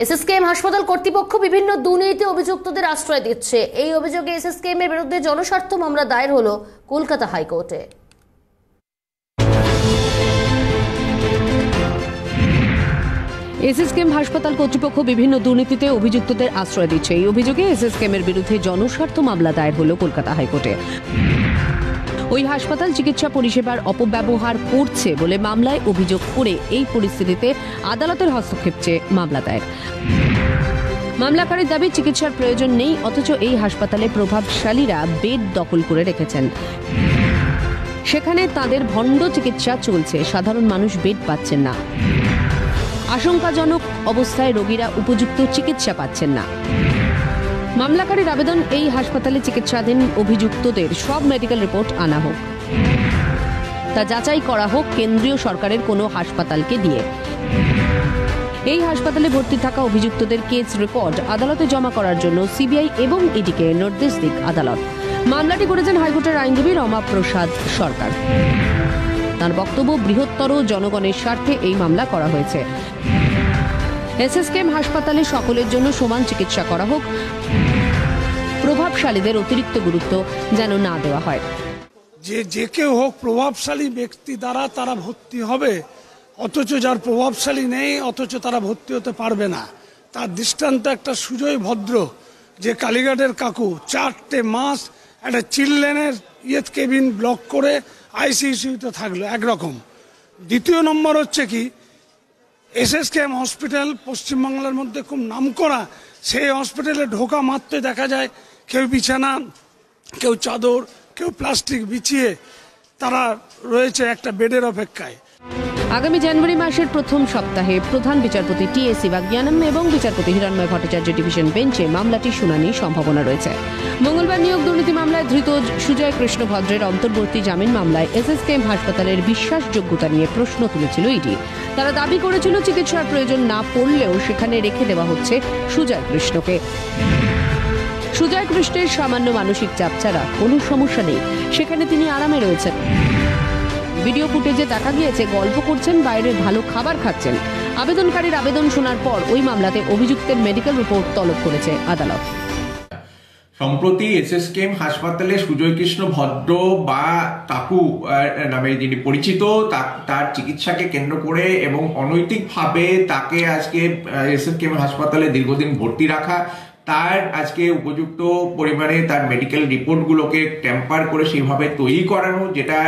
SSKM হাসপাতাল কর্তৃপক্ষ বিভিন্ন দুর্নীতিতে অভিযুক্তদের আশ্রয় দিচ্ছে। এই অভিযোগে এসএসকেএম এর বিরুদ্ধে জনস্বার্থ মামলা দায়ের হলো কলকাতা হাইকোর্টে। এসএসকেএম হাসপাতাল কর্তৃপক্ষ বিভিন্ন দুর্নীতিতে অভিযুক্তদের আশ্রয় দিচ্ছে। এই অভিযোগে এসএসকেএম এর বিরুদ্ধে জনস্বার্থ মামলা দায়ের হলো কলকাতা হাইকোর্টে। ওই হাসপাতাল চিকিৎসা পরিষেবার অপব্যবহার করছে বলে মামলায় অভিযোগ করে এই পরিস্থিতিতে আদালতের হস্তক্ষেপ চেয়ে মামলা দায়ের। মামলাকারীর দাবি চিকিৎসার প্রয়োজন নেই, অথচ এই হাসপাতালে প্রভাবশালীরা বেড দখল করে রেখেছেন। সেখানে তাদের ভণ্ড চিকিৎসা চলছে, সাধারণ মানুষ বেড পাচ্ছেন না। আশঙ্কাজনক অবস্থায় রোগীরা উপযুক্ত চিকিৎসা পাচ্ছেন না। মামলাকারীর আবেদন, এই হাসপাতালে চিকিৎসাধীন অভিযুক্তদের সব মেডিকেল রিপোর্ট আনা হোক, তা যাচাই করা হোক কেন্দ্রীয় সরকারের কোনো হাসপাতালকে দিয়ে। এই হাসপাতালে ভর্তি থাকা অভিযুক্তদের কেস রিপোর্ট আদালতে জমা করার জন্য সিবিআই এবং ইডিকে নির্দেশ দিক আদালত। মামলাটি করেছেন হাইকোর্টের আইনজীবী রমা প্রসাদ সরকার। তার বক্তব্য, বৃহত্তর জনগণের স্বার্থে এই মামলা করা হয়েছে। এসএসকেএম হাসপাতালে সকলের জন্য সমান চিকিৎসা করা হোক, প্রভাবশালীদের অতিরিক্ত গুরুত্ব যেন না দেওয়া হয়। যে কেউ হোক প্রভাবশালী ব্যক্তি দ্বারা তারা ভর্তি হবে, অথচ যার প্রভাবশালী নেই অথচ তারা ভর্তি হতে পারবে না। তার দৃষ্টান্ত একটা সুজয় ভদ্র, যে কালীঘাটের কাকু 4টে মাস একটা চিলড্রেনের কেবিন ব্লক করে আইসিইউতে থাকলো একরকম। দ্বিতীয় নম্বর হচ্ছে কি, এসএসকেএম হসপিটাল পশ্চিমবাংলার মধ্যে খুব নামকরা। সেই হসপিটালে ঢোকা মাত্রই দেখা যায় কেউ বিছানা, কেউ চাদর, কেউ প্লাস্টিক বিছিয়ে তারা রয়েছে একটা বেডের অপেক্ষায়। আগামী জানুয়ারি মাসের প্রথম সপ্তাহে প্রধান বিচারপতি টি.এস. শিবাজ্ঞানম এবং বিচারপতি হিরণময় ভট্টাচার্য ডিভিশন বেঞ্চে মামলাটি শুনানির সম্ভাবনা রয়েছে। মঙ্গলবার নিয়োগ দুর্নীতি মামলায় ধৃত সুজয় কৃষ্ণ ভদ্রের অন্তর্বর্তী জামিন মামলায় এসএসকেএম হাসপাতালের বিশ্বাসযোগ্যতা নিয়ে প্রশ্ন তুলেছিল ইডি। তারা দাবি করেছিল চিকিৎসার প্রয়োজন না পড়লেও সেখানে রেখে দেওয়া হচ্ছে সুজয় কৃষ্ণকে। সুজয় কৃষ্ণের সামান্য মানসিক চাপ ছাড়া কোনো সমস্যা নেই, সেখানে তিনি আরামে রয়েছেন। ভিডিও ফুটেজে দেখা গিয়েছে গল্প করছেন, বাইরে ভালো খাবার খাচ্ছেন। আবেদনকারীর আবেদন শোনার পর ওই মামলাতে অভিযুক্তের মেডিকেল রিপোর্ট তলব করেছে আদালত। সম্প্রতি এসএসকেএম হাসপাতালে সুজয় কৃষ্ণ ভদ্র বা কাকু নামে যিনি পরিচিত, তার চিকিৎসাকে কেন্দ্র করে এবং অনৈতিকভাবে তাকে আজকে এসএসকেএম হাসপাতালে দীর্ঘদিন ভর্তি রাখা, তার আজকে উপযুক্ত পরিমাণে তার মেডিকেল রিপোর্টগুলোকে ট্যাম্পার করে সেইভাবে তৈরি করানো, যেটা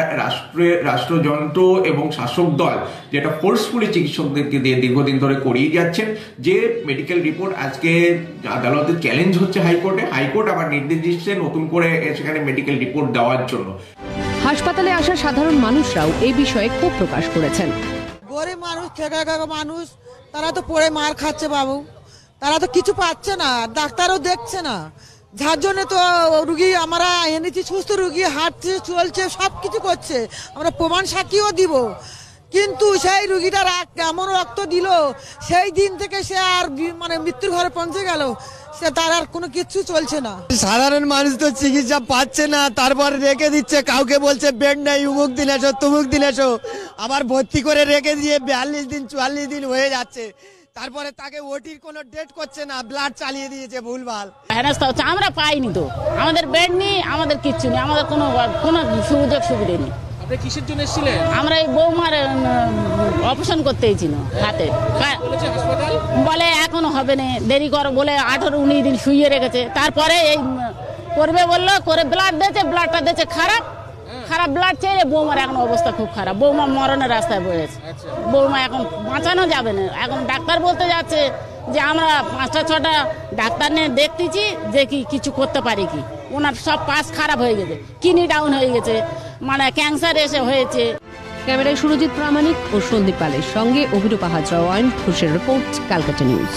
রাষ্ট্রযন্ত্র এবং শাসক দল যেটা ফোর্সফুলি চিকিৎসকদেরকে দিয়ে দীর্ঘদিন ধরে করিয়ে যাচ্ছেন। যে মেডিকেল রিপোর্ট আজকে আদালতে চ্যালেঞ্জ হচ্ছে হাইকোর্টে, হাইকোর্ট আবার নির্দেশ দিচ্ছে নতুন করে সেখানে মেডিকেল রিপোর্ট দেওয়ার জন্য। হাসপাতালে আসা সাধারণ মানুষরাও এই বিষয়ে ক্ষোভ প্রকাশ করেছেন। গরিব মানুষ, খেটে খাওয়া মানুষ, তারা তো পড়ে মার খাচ্ছে বাবু, তারা তো কিছু পাচ্ছে না, ডাক্তারও দেখছে না। যার জন্য তো রুগী আমরা এনেছি, সুস্থ রুগী হাঁটছে, চলছে, সব কিছু করছে, আমরা প্রমাণ সাক্ষীও দিব। কিন্তু সেই রুগীটার এমন রক্ত দিল, সেই দিন থেকে সে আর মৃত্যুর ঘরে পৌঁছে গেল, সে তার আর কোনো কিছু চলছে না। সাধারণ মানুষ তো চিকিৎসা পাচ্ছে না, তারপর রেখে দিচ্ছে, কাউকে বলছে বেড নেই, উমুক দিন এসো, তুমুক দিন এসো, আবার ভর্তি করে রেখে দিয়ে 42 দিন 44 দিন হয়ে যাচ্ছে। তারপরে তাকে ওটির কোনো ডেট করছে না, ব্লাড চালিয়ে দিয়েছে ভুলভাল। হেনস্থা হচ্ছে, আমরা পাইনি তো, আমাদের বেড নেই, আমাদের কিচ্ছু নেই, আমাদের কোনো সুযোগ সুবিধা নেই। আপনি কিসের জন্য এসেছিলেন? আমরা এই বৌমার অপারেশন করতে এসেছিল হাতে, বলে এখনো হবে না, দেরি করো বলে 18-19 দিন শুইয়ে রেখেছে। তারপরে এই করবে বললো, করে ব্লাড দিয়েছে, ব্লাডটা দিয়েছে খারাপ ব্লাড চেয়ে বৌমার এখন অবস্থা খুব খারাপ, বৌমা মরণের রাস্তায় পড়েছে। বৌমা এখন বাঁচানো যাবে না। এখন ডাক্তার বলতে যাচ্ছে যে আমরা 5টা-6টা ডাক্তার নিয়ে দেখতেছি যে কিছু করতে পারি কি। ওনার সব পাস খারাপ হয়ে গেছে, কিডনি ডাউন হয়ে গেছে, ক্যান্সার এসে হয়েছে। ক্যামেরায় সুরজিৎ প্রামাণিক ও সন্দীপ পালের সঙ্গে অভিরূপা হাজরা, অয়ন ঘোষের রিপোর্ট, ক্যালকাটা নিউজ।